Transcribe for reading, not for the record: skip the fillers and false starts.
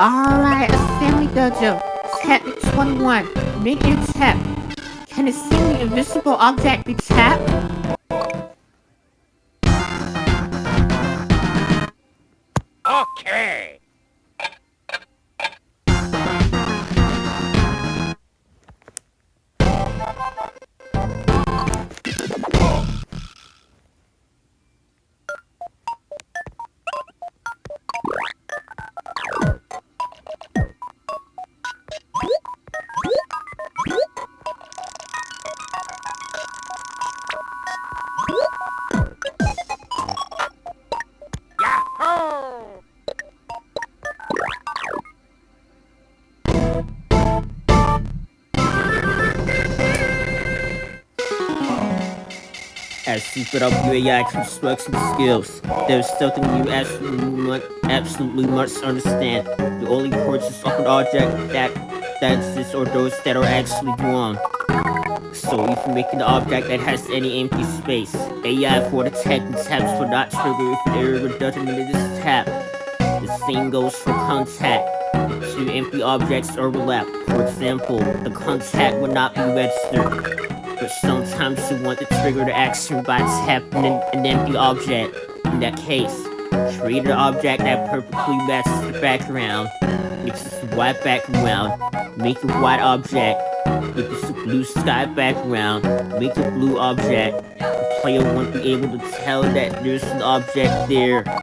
Alright, Assembly Dojo. Technique 21. Make it tap. Can a seemingly invisible object be tapped? Okay. Yahoo! As you put up your AI construction skills, there's something you absolutely must understand. The only portraits of an object that exists are those that are actually drawn. So if you make an object that has any empty space, AI for the tech and taps will not trigger if an error doesn't need this tap. The same goes for contact. Two empty objects overlap. For example, the contact would not be registered. But sometimes you want to trigger the action by tapping an empty object. In that case, create an object that perfectly matches the background. If it's a white background, make a white object. If it's a blue sky background, make a blue object. The player won't be able to tell that there's an object there.